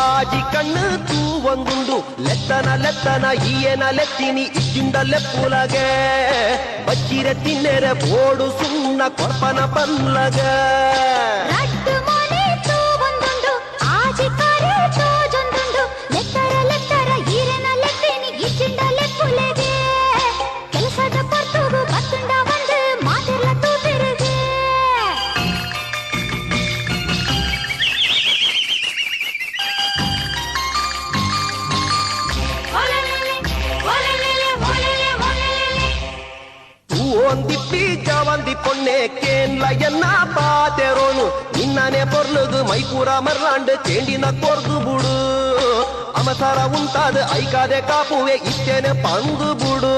ಆಜಿ ಕಣ್ಣು ತೂವಂಗುಂಡು ಲೆತ್ತನ ಈಯನ ಲೆತ್ತಿನಿ ಇಚ್ಚಿಂಡಲ್ಲೆ ಪೂಲಗೆ ಬಚ್ಚಿರೆ ತಿನ್ನೆರೆ ಬೋಡು ಸುಣ್ಣ ಕೊರ್ಪನ ಪಲ್ಲಗ ಒಂದಿಪ್ಪಿ ಜವಂದಿ ಪೊಣ್ಣೆ ಕೇನ್ಲ ಎನ್ನ ಪಾತೆರೋನು ನಿನ್ನನೆ ಪೊರ್ಲುಗು ಮೈಪೂರ ಮರ್ಲಾಂಡ್ ಚೇಂಡಿನ ಕೊರ್ದು ಬುಡು ಅಮಸರ ಉಂಟಾದ ಐಕಾದೆ ಕಾಪುವೆ ಇತ್ತೇನೆ ಪಂದು ಬುಡು